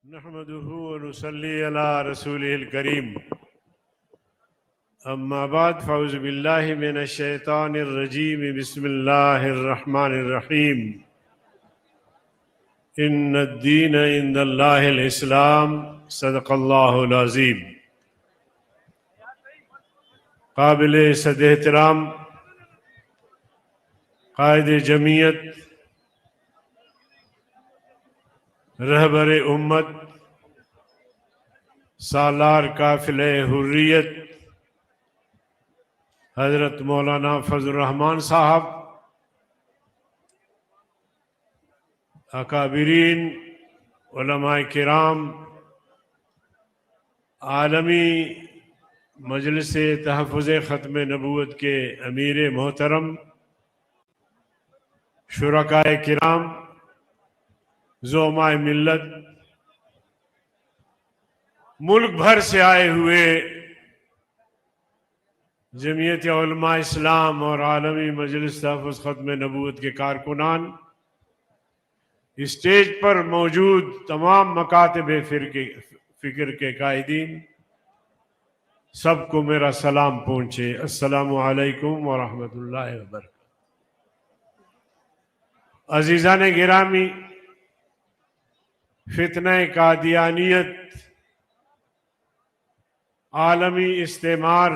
नहमदुहु व नुसल्ली अला रसूलिहिल करीम। अम्मा बाद फ़ौज़ु बिल्लाहि मिनश शैतानिर रजीम। बिस्मिल्लाहिर रहमानिर रहीम। इन्नद-दीन इंदल्लाहिल इस्लाम। सदक़ल्लाहुल अज़ीम। काबिल सद-एहतराम कायदे जमीयत, रहबरे उम्मत, सालार काफ़िले हुर्रियत हज़रत मौलाना फज़लुर रहमान साहब, अकाबिरीन उलमाए किराम, आलमी मजलिस तहफ़्फ़ुज़ ख़त्म नबूवत के अमीर मोहतरम, शुरकाए किराम, ज़ोमाए मिल्लत, मुल्क भर से आए हुए जमीयत उलमा इस्लाम और आलमी मजलिस तहफ़्फ़ुज़ ख़त्म नबूवत के कारकुनान, स्टेज पर मौजूद तमाम मकातब फ़िक्र के कायदीन, सबको मेरा सलाम पहुँचे। अस्सलामु अलैकुम व रहमतुल्लाहि व बरकातहू। अज़ीज़ान गिरामी, फितने कादियानियत, आलमी इस्तेमार,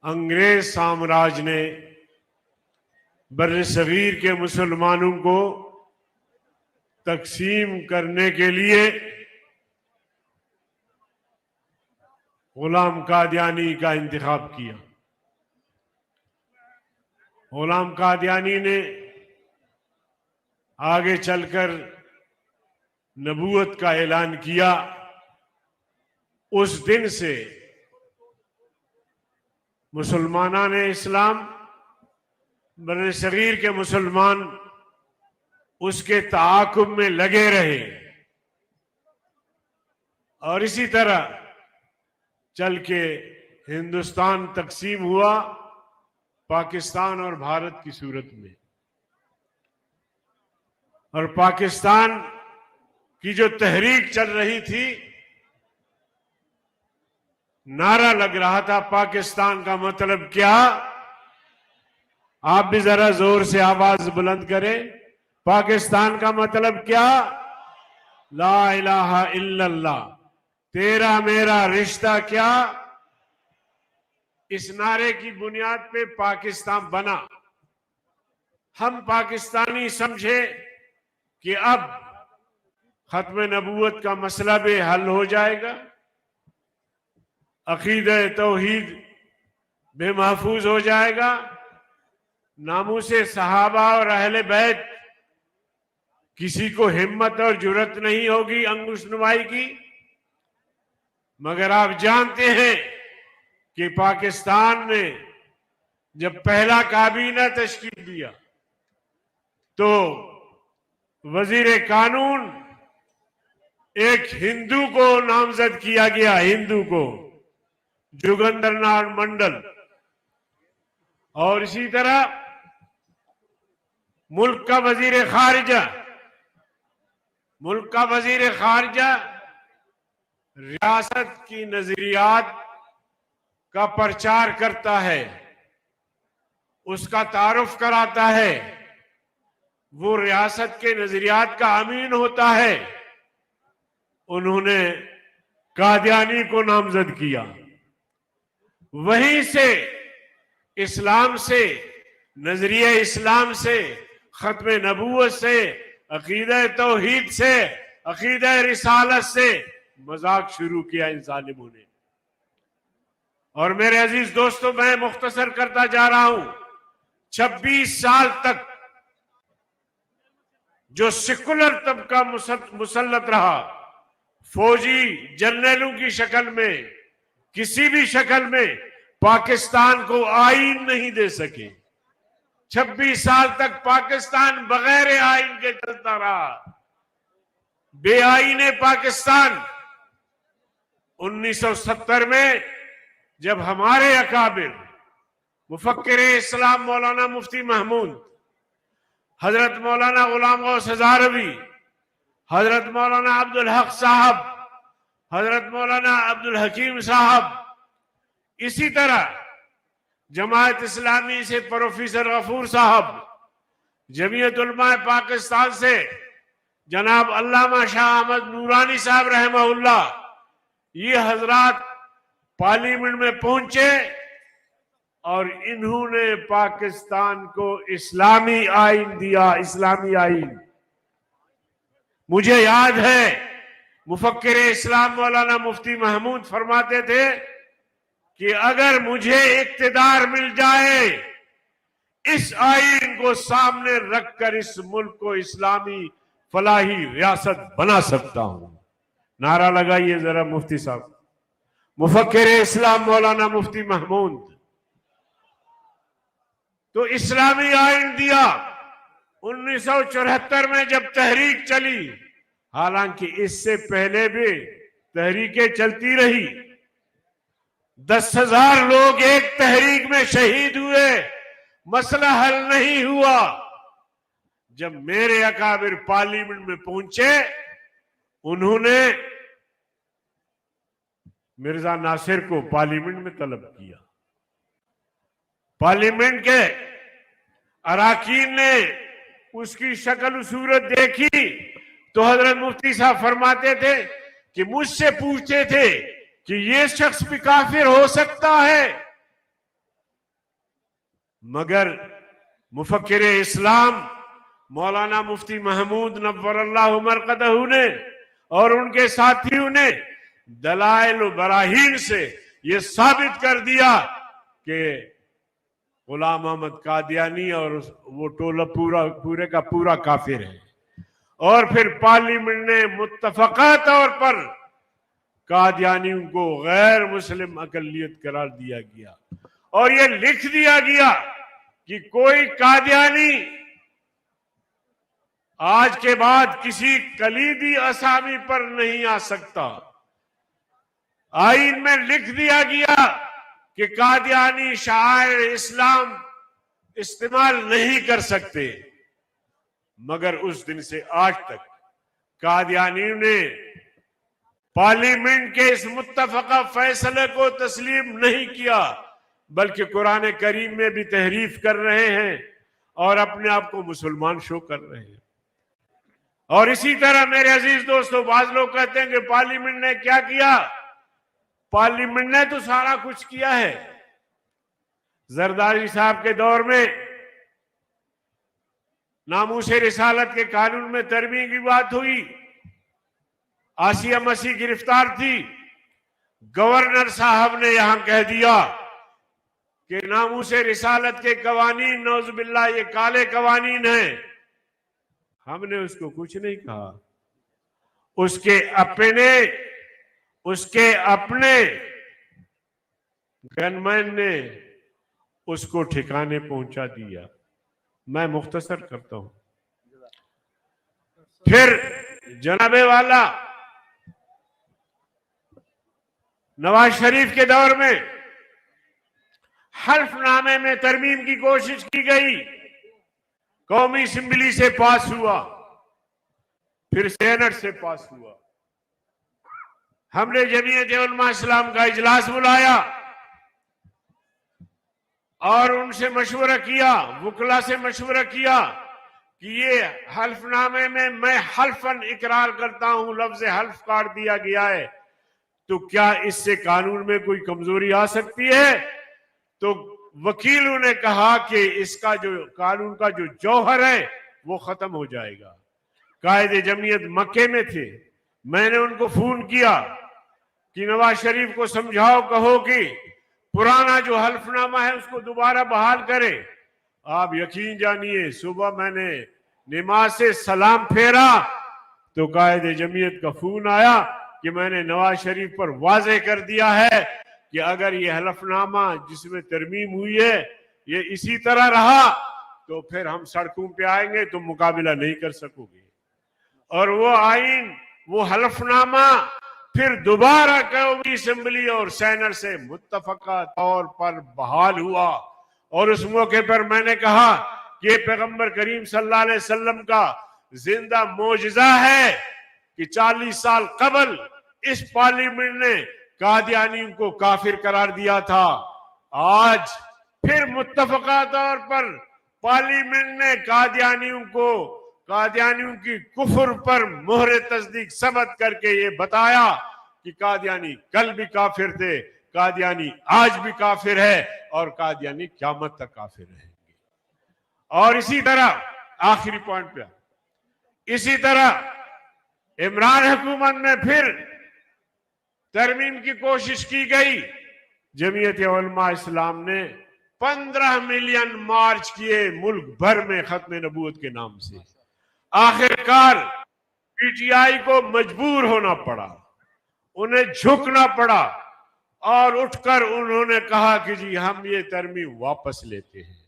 अंग्रेज साम्राज्य ने बर्र-ए-सग़ीर के मुसलमानों को तकसीम करने के लिए गुलाम कादियानी का इंतखाब किया। गुलाम कादियानी ने आगे चलकर नबूवत का ऐलान किया। उस दिन से मुसलमानान इस्लाम, बर्र-ए-सग़ीर के मुसलमान उसके ताक़ुब में लगे रहे और इसी तरह चल के हिंदुस्तान तकसीम हुआ पाकिस्तान और भारत की सूरत में। और पाकिस्तान की जो तहरीक चल रही थी, नारा लग रहा था पाकिस्तान का मतलब क्या। आप भी जरा जोर से आवाज बुलंद करें। पाकिस्तान का मतलब क्या? ला इलाहा इल्लल्लाह, तेरा मेरा रिश्ता क्या। इस नारे की बुनियाद पे पाकिस्तान बना। हम पाकिस्तानी समझे कि अब खत्म नबूवत का मसला भी हल हो जाएगा, अकीदा तौहीद बेमहफूज हो जाएगा, नामूसे सहाबा और अहले बैत किसी को हिम्मत और जुर्रत नहीं होगी अंगुश नुमाई की। मगर आप जानते हैं कि पाकिस्तान ने जब पहला काबीना तश्कील दिया तो वजीर कानून एक हिंदू को नामजद किया गया, हिंदू को, जोगिंदरनाथ मंडल। और इसी तरह मुल्क का वजीर खारिजा रियासत की नजरियात का प्रचार करता है, उसका तारुफ कराता है, वो रियासत के नजरियात का अमीन होता है। उन्होंने कादियानी को नामजद किया। वहीं से इस्लाम से, नजरिया इस्लाम से, खत्म नबूवत से, अकीदा तौहीद से, अकीदा रिसालत से मजाक शुरू किया इन जालिमों ने। और मेरे अजीज दोस्तों, मैं मुख्तसर करता जा रहा हूं। 26 साल तक जो सेकुलर तबका मुसल्लत रहा, फौजी जर्नलों की शक्ल में, किसी भी शक्ल में पाकिस्तान को आईन नहीं दे सके। 26 साल तक पाकिस्तान बगैर आईन के चलता रहा। बेआईने पाकिस्तान 1970 में जब हमारे अकाबिर मुफक्किर इस्लाम मौलाना मुफ्ती महमूद, हजरत मौलाना गुलाम गौस हज़ारवी, हजरत मौलाना अब्दुल हक साहब, हजरत मौलाना अब्दुल हकीम साहब, इसी तरह जमात इस्लामी से प्रोफेसर गफूर साहब, जमीयत उलमा पाकिस्तान से जनाब अल्लामा शाह अहमद नूरानी साहब रहमहुल्लाह, ये हजरात पार्लियामेंट में पहुंचे और इन्होंने पाकिस्तान को इस्लामी आइन दिया, इस्लामी आइन। मुझे याद है मुफक्किर इस्लाम मौलाना मुफ्ती महमूद फरमाते थे कि अगर मुझे इक्तिदार मिल जाए, इस आइन को सामने रखकर इस मुल्क को इस्लामी फलाही रियासत बना सकता हूं। नारा लगाइए जरा मुफ्ती साहब, मुफक्किर इस्लाम मौलाना मुफ्ती महमूद। तो इस्लामी आइन दिया। 1974 में जब तहरीक चली, हालांकि इससे पहले भी तहरीकें चलती रही, 10,000 लोग एक तहरीक में शहीद हुए, मसला हल नहीं हुआ। जब मेरे अकाबिर पार्लियामेंट में पहुंचे, उन्होंने मिर्जा नासिर को पार्लियामेंट में तलब किया। पार्लियामेंट के अराकीन ने उसकी शक्ल सूरत देखी तो हजरत मुफ्ती साहब फरमाते थे कि मुझसे पूछते थे कि ये शख्स भी काफिर हो सकता है, मगर मुफक्किर इस्लाम मौलाना मुफ्ती महमूद नव्वरल्लाहु मरकदहू ने और उनके साथियों ने दलाइल व बराहीन से ये साबित कर दिया कि गुलाम अहमद कादियानी और वो टोला पूरे का पूरा काफिर है। और फिर पार्लियामेंट ने मुत्तफका तौर पर कादियानियों को गैर मुस्लिम अकलियत करार दिया गया और ये लिख दिया गया कि कोई कादियानी आज के बाद किसी कलीदी असामी पर नहीं आ सकता। आइन में लिख दिया गया कि कादियानी शायर इस्लाम इस्तेमाल नहीं कर सकते, मगर उस दिन से आज तक कादियानियों ने पार्लियामेंट के इस मुत्तफका फैसले को तस्लीम नहीं किया, बल्कि कुरान करीम में भी तहरीफ कर रहे हैं और अपने आप को मुसलमान शो कर रहे हैं। और इसी तरह मेरे अजीज दोस्तों, बाज लोग कहते हैं कि पार्लियामेंट ने क्या किया। पार्लियामेंट ने तो सारा कुछ किया है। जरदारी साहब के दौर में नामूसे रिसालत के कानून में तरमीम की बात हुई। आसिया मसीह गिरफ्तार थी, गवर्नर साहब ने यहां कह दिया कि नामूसे रिसालत के कवानीन नौजुबिल्लाह ये काले कवानीन हैं। हमने उसको कुछ नहीं कहा। उसके अपने गनमैन ने उसको ठिकाने पहुंचा दिया। मैं मुख्तसर करता हूं। फिर जनाबे वाला नवाज शरीफ के दौर में हल्फनामे में तरमीम की कोशिश की गई, कौमी असेंबली से पास हुआ, फिर सेनेट से पास हुआ। हमने जमीयत उलमा इस्लाम का इजलास बुलाया और उनसे मशवरा किया, वकला से मशवरा किया कि ये हल्फनामे में मैं हल्फन इकरार करता हूं, लफ्ज हल्फ काट दिया गया है, तो क्या इससे कानून में कोई कमजोरी आ सकती है? तो वकीलों ने कहा कि इसका जो कानून का जो जौहर है वो खत्म हो जाएगा। कायदे जमीयत मक्के में थे, मैंने उनको फोन किया कि नवाज शरीफ को समझाओ, कहो कि पुराना जो हल्फनामा है उसको दोबारा बहाल करे। आप यकीन जानिए, सुबह मैंने नमाज से सलाम फेरा तो कायदे जमीयत का फोन आया कि मैंने नवाज शरीफ पर वाजे कर दिया है कि अगर ये हलफनामा जिसमें तरमीम हुई है ये इसी तरह रहा तो फिर हम सड़कों पे आएंगे, तुम मुकाबला नहीं कर सकोगे। और वो आइन, वो हलफनामा फिर दोबारा कौमी असेंबली और सेनेट से मुत्तफका तौर पर बहाल हुआ। और उस मौके पर मैंने कहा कि ये पैगंबर करीम सल्लल्लाहु अलैहि वसल्लम का जिंदा मोजज़ा है कि 40 साल कबल इस पार्लियामेंट ने कादियानियों को काफिर करार दिया था। आज फिर मुत्तफका तौर पर पार्लियामेंट ने कादियानियों की कुफर पर मोहरे तस्दीक सबत करके ये बताया कि कादियानी कल भी काफिर थे, कादियानी आज भी काफिर है और कादियानी क़यामत तक काफिर रहेंगे। और इसी तरह आखिरी पॉइंट पे, इसी तरह इमरान हुकूमत में फिर तरमीम की कोशिश की गई। जमीयत उलमा इस्लाम ने 15 मिलियन मार्च किए मुल्क भर में खत्म नबूवत के नाम से। आखिरकार पीटीआई को मजबूर होना पड़ा, उन्हें झुकना पड़ा और उठकर उन्होंने कहा कि जी हम ये तरमीम वापस लेते हैं।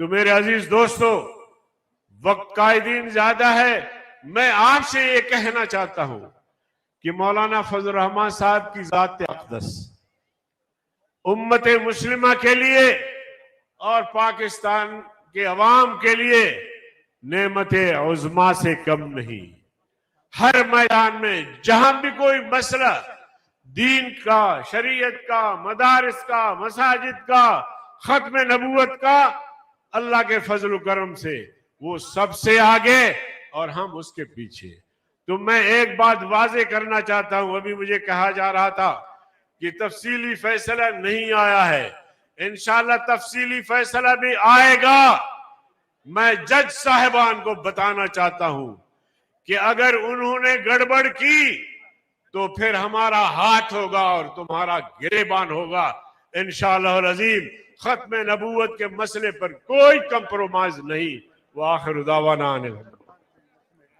तो मेरे अजीज दोस्तों, वक्त कायदीन ज्यादा है, मैं आपसे ये कहना चाहता हूं कि मौलाना फजल रहमान साहब की जात अक़दस उम्मत मुस्लिमा के लिए और पाकिस्तान के अवाम के लिए नेमत उज़्मा से कम नहीं। हर मैदान में जहां भी कोई मसला दीन का, शरीयत का, मदारिस का, मसाजिद का, खत्म नबूवत का, अल्लाह के फजल करम से वो सबसे आगे और हम उसके पीछे। तो मैं एक बात वाजे करना चाहता हूं, अभी मुझे कहा जा रहा था कि तफसीली फैसला नहीं आया है, इंशाअल्लाह तफसीली फैसला भी आएगा। मैं जज साहिबान को बताना चाहता हूं कि अगर उन्होंने गड़बड़ की तो फिर हमारा हाथ होगा और तुम्हारा गिरेबान होगा इंशाअल्लाह अज़ीम। खत्म नबूवत के मसले पर कोई कंप्रोमाइज नहीं। व आखिर दावाना।